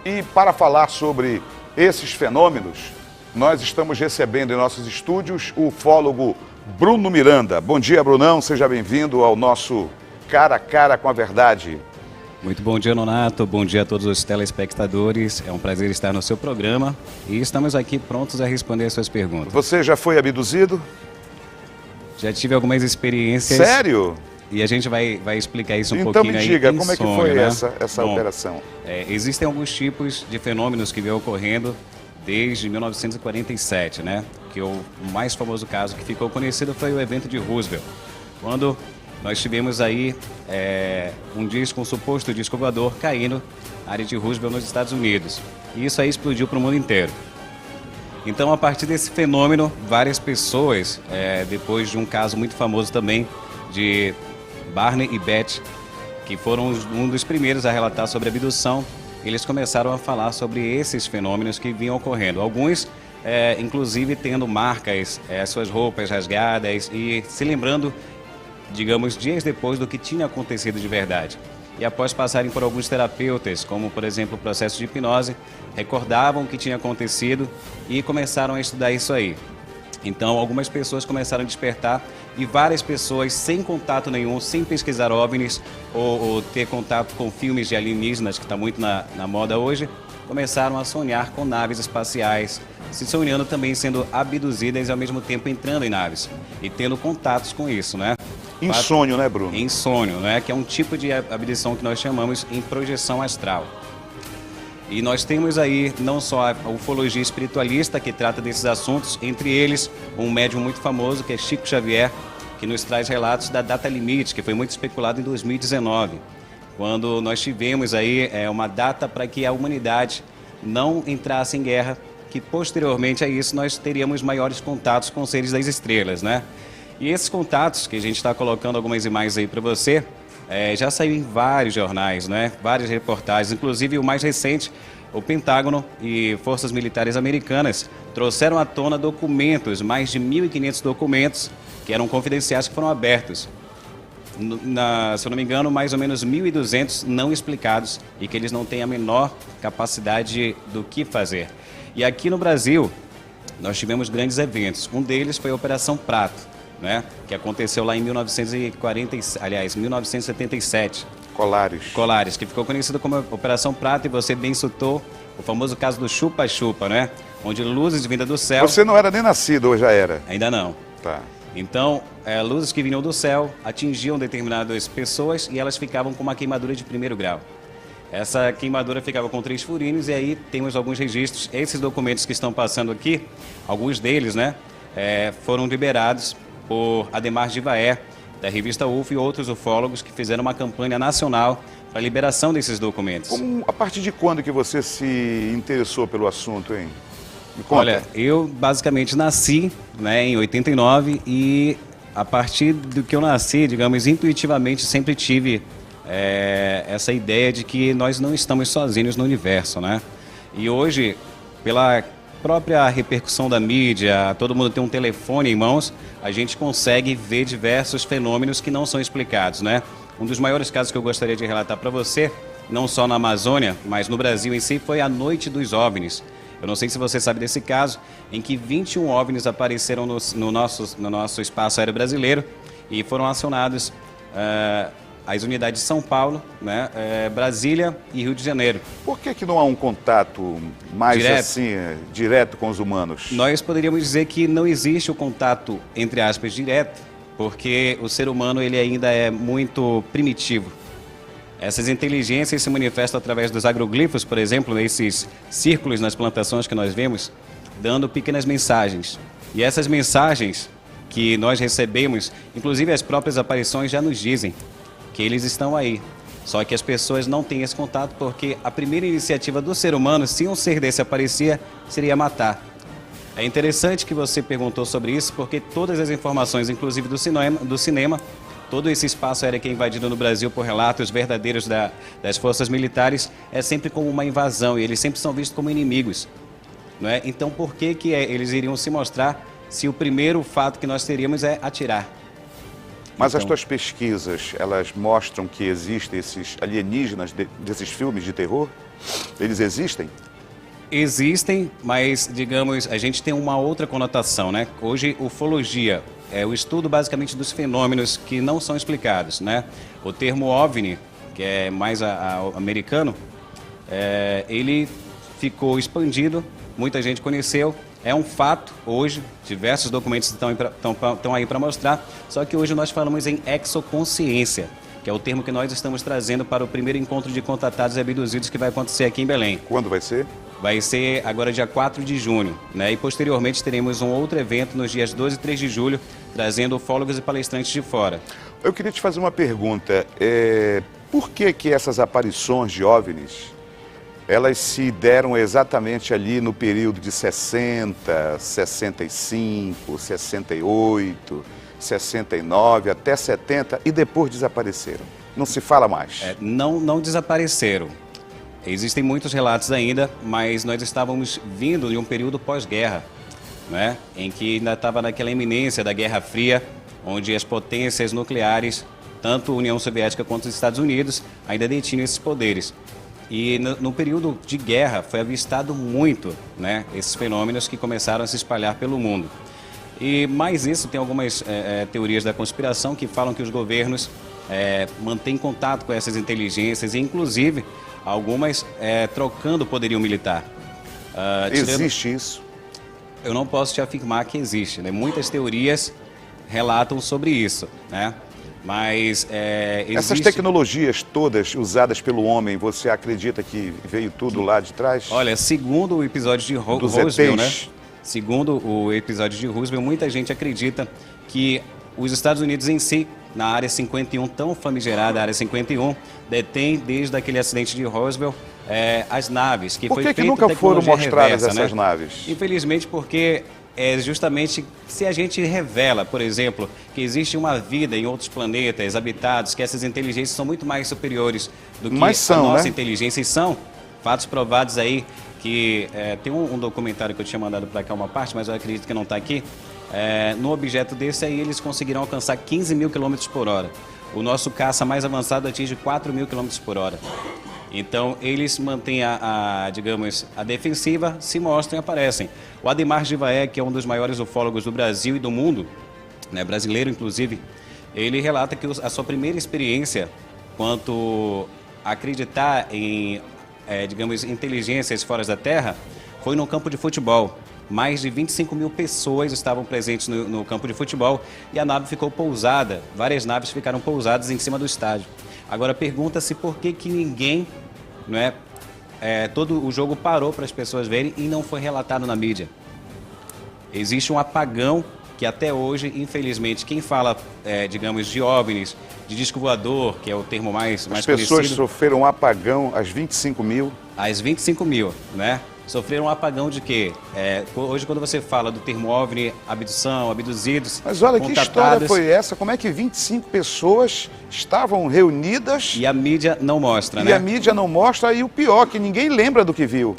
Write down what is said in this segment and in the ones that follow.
E para falar sobre esses fenômenos, nós estamos recebendo em nossos estúdios o ufólogo Bruno Miranda. Bom dia, Brunão, seja bem-vindo ao nosso Cara a Cara com a Verdade. Muito bom dia, Nonato. Bom dia a todos os telespectadores. É um prazer estar no seu programa e estamos aqui prontos a responder as suas perguntas. Você já foi abduzido? Já tive algumas experiências. Sério? E a gente vai explicar isso um então pouquinho aí. Então me diga, como é que foi, né? essa Bom, operação? Existem alguns tipos de fenômenos que vêm ocorrendo desde 1947, né? Que o mais famoso caso que ficou conhecido foi o evento de Roosevelt, quando nós tivemos aí um disco, um suposto disco voador caindo na área de Roosevelt nos Estados Unidos. E isso aí explodiu para o mundo inteiro. Então, a partir desse fenômeno, várias pessoas, depois de um caso muito famoso também de Barney e Beth, que foram um dos primeiros a relatar sobre abdução, eles começaram a falar sobre esses fenômenos que vinham ocorrendo. Alguns, inclusive, tendo marcas, suas roupas rasgadas e se lembrando, digamos, dias depois do que tinha acontecido de verdade. E após passarem por alguns terapeutas, como por exemplo o processo de hipnose, recordavam o que tinha acontecido e começaram a estudar isso aí. Então algumas pessoas começaram a despertar e várias pessoas sem contato nenhum, sem pesquisar OVNIs ou ter contato com filmes de alienígenas, que está muito na moda hoje, começaram a sonhar com naves espaciais, se sonhando também sendo abduzidas e ao mesmo tempo entrando em naves e tendo contatos com isso, né? Insônio, né, Bruno? Insônio, né? Que é um tipo de abdução que nós chamamos em projeção astral. E nós temos aí não só a ufologia espiritualista que trata desses assuntos, entre eles um médium muito famoso que é Chico Xavier, que nos traz relatos da data limite, que foi muito especulado em 2019, quando nós tivemos aí uma data para que a humanidade não entrasse em guerra, que posteriormente a isso nós teríamos maiores contatos com seres das estrelas, né? E esses contatos, que a gente está colocando algumas imagens aí para você, já saiu em vários jornais, né? Várias reportagens, inclusive o mais recente, o Pentágono e forças militares americanas trouxeram à tona documentos, mais de 1.500 documentos que eram confidenciais que foram abertos. Se eu não me engano, mais ou menos 1.200 não explicados e que eles não têm a menor capacidade do que fazer. E aqui no Brasil, nós tivemos grandes eventos. Um deles foi a Operação Prato, né? Que aconteceu lá em 1977. Colares, que ficou conhecido como Operação Prato, e você bem citou o famoso caso do chupa-chupa, né? Onde luzes vindas do céu... Você não era nem nascido ou já era? Ainda não. Tá. Então, luzes que vinham do céu atingiam determinadas pessoas e elas ficavam com uma queimadura de 1º grau. Essa queimadura ficava com 3 furínios e aí temos alguns registros. Esses documentos que estão passando aqui, alguns deles, né, foram liberados por Ademar Givaer, da revista UFO, e outros ufólogos que fizeram uma campanha nacional para a liberação desses documentos. A partir de quando que você se interessou pelo assunto, hein? Me conta. Olha, eu basicamente nasci, né, em 89 e a partir do que eu nasci, digamos, intuitivamente sempre tive essa ideia de que nós não estamos sozinhos no universo, né? E hoje, pela própria repercussão da mídia, todo mundo tem um telefone em mãos, a gente consegue ver diversos fenômenos que não são explicados, né? Um dos maiores casos que eu gostaria de relatar para você, não só na Amazônia, mas no Brasil em si, foi a Noite dos OVNIs. Eu não sei se você sabe desse caso, em que 21 OVNIs apareceram no nosso espaço aéreo brasileiro e foram acionados as unidades de São Paulo, né, Brasília e Rio de Janeiro. Por que não há um contato mais direto com os humanos? Nós poderíamos dizer que não existe o contato, entre aspas, direto, porque o ser humano ele ainda é muito primitivo. Essas inteligências se manifestam através dos agroglifos, por exemplo, esses círculos nas plantações que nós vemos, dando pequenas mensagens. E essas mensagens que nós recebemos, inclusive as próprias aparições já nos dizem que eles estão aí. Só que as pessoas não têm esse contato porque a primeira iniciativa do ser humano, se um ser desse aparecia, seria matar. É interessante que você perguntou sobre isso, porque todas as informações, inclusive do cinema, todo esse espaço aéreo que é invadido no Brasil por relatos verdadeiros das forças militares, é sempre como uma invasão e eles sempre são vistos como inimigos, não é? Então por que eles iriam se mostrar se o primeiro fato que nós teríamos é atirar? Mas as Então, tuas pesquisas, elas mostram que existem esses alienígenas desses filmes de terror? Eles existem? existem, mas, digamos, a gente tem uma outra conotação, né? Hoje, ufologia é o estudo basicamente dos fenômenos que não são explicados, né? O termo OVNI, que é mais americano, ele ficou expandido, muita gente conheceu, é um fato hoje, diversos documentos estão aí para mostrar, só que hoje nós falamos em exoconsciência, que é o termo que nós estamos trazendo para o primeiro encontro de contatados e abduzidos que vai acontecer aqui em Belém. Quando vai ser? Vai ser agora dia 4 de junho, né? E posteriormente teremos um outro evento nos dias 12 e 3 de julho, trazendo ufólogos e palestrantes de fora. Eu queria te fazer uma pergunta. Por que essas aparições de OVNIs, elas se deram exatamente ali no período de 60, 65, 68, 69 até 70 e depois desapareceram? Não se fala mais. Não desapareceram. Existem muitos relatos ainda, mas nós estávamos vindo de um período pós-guerra, né? Em que ainda estava naquela iminência da Guerra Fria, onde as potências nucleares, tanto a União Soviética quanto os Estados Unidos, ainda detinham esses poderes. E no período de guerra foi avistado muito, né, esses fenômenos que começaram a se espalhar pelo mundo. E mais isso, tem algumas teorias da conspiração que falam que os governos mantêm contato com essas inteligências e, inclusive, algumas trocando o poderio militar. Existe isso? Eu não posso te afirmar que existe, né? Muitas teorias relatam sobre isso, né? Mas Essas tecnologias todas usadas pelo homem, você acredita que veio tudo lá de trás? Olha, segundo o episódio de Roswell, né? Segundo o episódio de Roswell, muita gente acredita que os Estados Unidos em si, na Área 51, tão famigerada Área 51, detém desde aquele acidente de Roswell as naves, que Por foi que nunca foram mostradas reversa, essas né? naves? Infelizmente porque justamente se a gente revela, por exemplo, que existe uma vida em outros planetas habitados, que essas inteligências são muito mais superiores do que a nossa inteligência, e são fatos provados aí que tem um documentário que eu tinha mandado para cá uma parte, mas eu acredito que não está aqui. No objeto desse aí eles conseguiram alcançar 15 mil quilômetros por hora. O nosso caça mais avançado atinge 4 mil quilômetros por hora. Então eles mantêm digamos, a defensiva, se mostram e aparecem. O Ademar Givaé, que é um dos maiores ufólogos do Brasil e do mundo, né, brasileiro inclusive, ele relata que a sua primeira experiência quanto a acreditar em, digamos, inteligências fora da Terra foi no campo de futebol. Mais de 25 mil pessoas estavam presentes no campo de futebol e a nave ficou pousada, várias naves ficaram pousadas em cima do estádio. Agora pergunta-se por que ninguém, não todo o jogo parou para as pessoas verem e não foi relatado na mídia. Existe um apagão que até hoje, infelizmente, quem fala, digamos, de OVNIs, de disco voador, que é o termo mais conhecido... As pessoas sofreram um apagão, as 25 mil? As 25 mil, né? Sofreram um apagão de quê? Hoje, quando você fala do termo OVNI, abdução, abduzidos... Mas olha, que história foi essa? Como é que 25 pessoas estavam reunidas... E a mídia não mostra, né? E a mídia não mostra, e o pior, que ninguém lembra do que viu.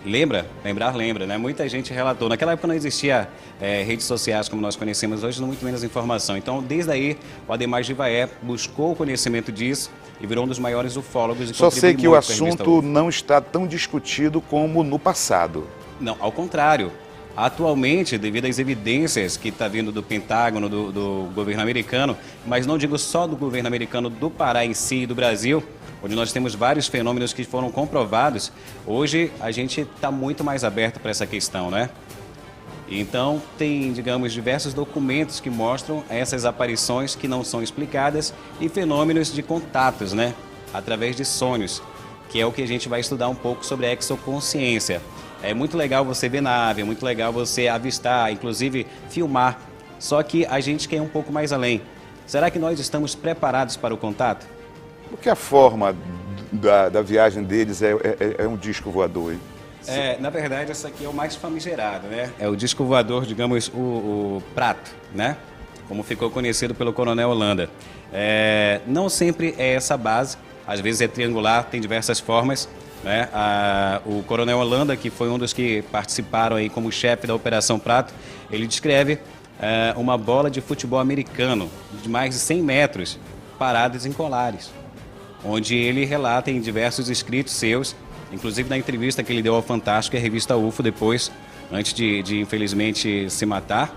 Lembra? Lembra, né? Muita gente relatou. Naquela época não existia redes sociais como nós conhecemos hoje, muito menos informação. Então, desde aí, o Ademar Givaé buscou o conhecimento disso e virou um dos maiores ufólogos. Só sei que o assunto não está tão discutido como no passado. Não, ao contrário. Atualmente, devido às evidências que está vindo do Pentágono, do governo americano, mas não digo só do governo americano, do Pará em si e do Brasil, onde nós temos vários fenômenos que foram comprovados, hoje a gente está muito mais aberto para essa questão, né? Então, tem, digamos, diversos documentos que mostram essas aparições que não são explicadas e fenômenos de contatos, né? Através de sonhos, que é o que a gente vai estudar um pouco sobre a exoconsciência. É muito legal você ver nave, é muito legal você avistar, inclusive filmar, só que a gente quer ir um pouco mais além. Será que nós estamos preparados para o contato? Porque a forma da viagem deles é um disco voador, hein? Na verdade, essa aqui é o mais famigerado, né? É o disco voador, digamos, o prato, né? Como ficou conhecido pelo Coronel Holanda. Não sempre é essa base, às vezes é triangular, tem diversas formas, né? O Coronel Holanda, que foi um dos que participaram aí como chefe da Operação Prato, ele descreve uma bola de futebol americano de mais de 100 metros paradas em colares, onde ele relata em diversos escritos seus, inclusive na entrevista que ele deu ao Fantástico e à revista UFO depois, antes de infelizmente se matar.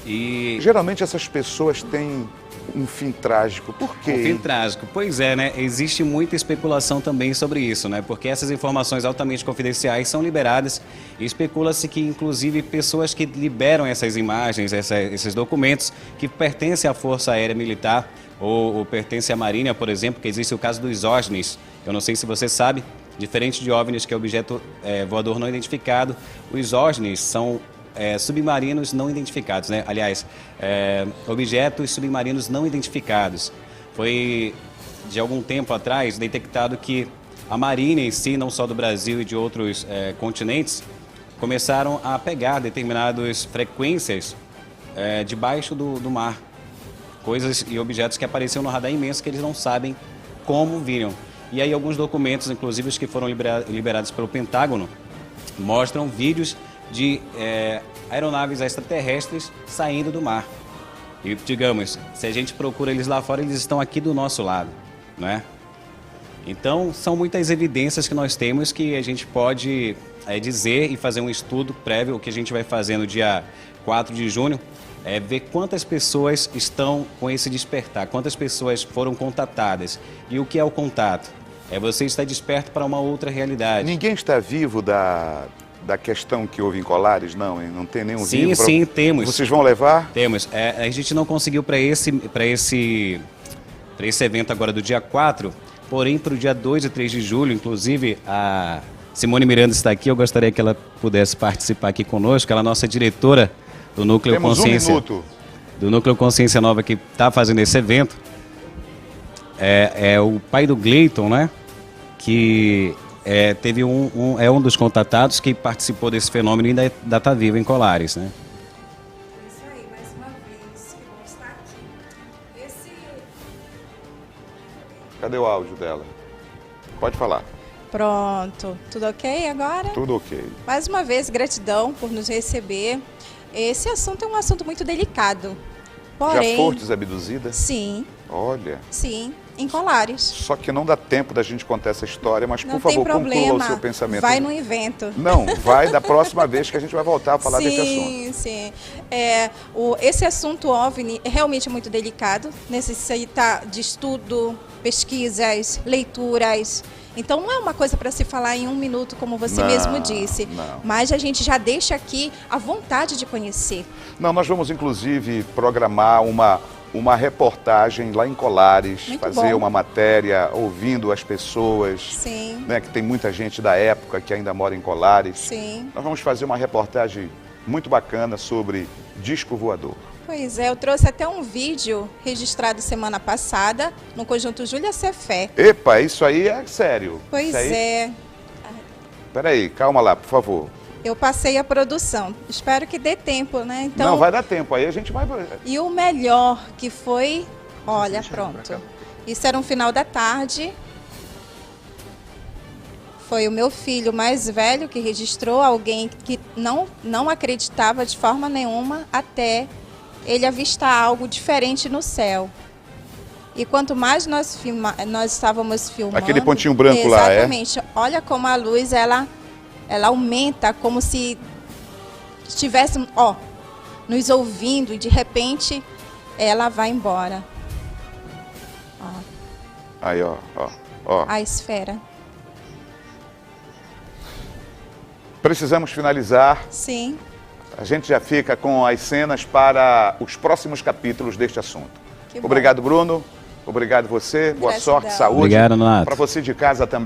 E geralmente essas pessoas têm um fim trágico. Por quê? um fim trágico. Pois é, né? Existe muita especulação também sobre isso, né? Porque essas informações altamente confidenciais são liberadas e especula-se que, inclusive, pessoas que liberam essas imagens, esses documentos que pertencem à Força Aérea Militar ou pertencem à Marinha, por exemplo, que existe o caso dos OVNIs. Eu não sei se você sabe, diferente de OVNIs, que é objeto voador não identificado, os OVNIs são submarinos não identificados, né? Aliás, objetos submarinos não identificados. Foi, de algum tempo atrás, detectado que a Marinha em si, não só do Brasil e de outros continentes, começaram a pegar determinadas frequências debaixo do mar. Coisas e objetos que apareciam no radar imenso que eles não sabem como viram. E aí alguns documentos, inclusive os que foram liberados pelo Pentágono, mostram vídeos de aeronaves extraterrestres saindo do mar. E, digamos, se a gente procura eles lá fora, eles estão aqui do nosso lado, né? Então, são muitas evidências que nós temos que a gente pode dizer e fazer um estudo prévio, o que a gente vai fazer no dia 4 de junho, ver quantas pessoas estão com esse despertar, quantas pessoas foram contatadas. E o que é o contato? É você estar desperto para uma outra realidade. Ninguém está vivo da questão que houve em Colares, não? Hein? Não tem nenhum vivo? Sim, temos. Vocês vão levar? Temos. A gente não conseguiu para esse evento agora do dia 4, porém para o dia 2 e 3 de julho, inclusive a Simone Miranda está aqui, eu gostaria que ela pudesse participar aqui conosco, ela é a nossa diretora do Núcleo Consciência. Temos 1 minuto. Do Núcleo Consciência Nova que está fazendo esse evento. É o pai do Gleiton, né? Que teve um dos contatados que participou desse fenômeno e ainda está vivo em Colares, né? Isso aí, mais uma vez, que bom estar aqui. Cadê o áudio dela? Pode falar. Pronto, tudo ok agora? Tudo ok. Mais uma vez, gratidão por nos receber. Esse assunto é um assunto muito delicado. Porém, Já fostes abduzida? Sim, Olha, sim, em Colares. só que não dá tempo da gente contar essa história, mas Não por favor, tem problema, conclua o seu pensamento. vai no evento. Não, vai da próxima vez que a gente vai voltar a falar desse assunto. Sim. Esse assunto OVNI é realmente muito delicado, necessita de estudo, pesquisas, leituras. Então não é uma coisa para se falar em 1 minuto, como você mesmo disse. Não. Mas a gente já deixa aqui a vontade de conhecer. Não, nós vamos inclusive programar uma reportagem lá em Colares, Muito fazer bom. uma matéria ouvindo as pessoas, Sim, né, que tem muita gente da época que ainda mora em Colares. sim. Nós vamos fazer uma reportagem muito bacana sobre disco voador. Pois é, eu trouxe até um vídeo registrado semana passada no Conjunto Júlia Cefé. Epa, isso aí é sério. Pois Isso aí... é, Peraí, calma lá, por favor. eu passei a produção. Espero que dê tempo, né? Então, Não, vai dar tempo, aí a gente vai... E o melhor que foi, olha, pronto. Isso era um final da tarde. Foi o meu filho mais velho que registrou, alguém que não acreditava de forma nenhuma até ele avistar algo diferente no céu. E quanto mais nós estávamos filmando... Aquele pontinho branco lá, é? Exatamente. Olha como a luz, ela aumenta, como se estivesse, nos ouvindo e de repente ela vai embora. Aí, ó. A esfera. Precisamos finalizar. Sim. A gente já fica com as cenas para os próximos capítulos deste assunto. Que bom. Obrigado, Bruno. Obrigado você. Boa Gratidão. sorte, saúde. Obrigado, Nonato. Para você de casa também.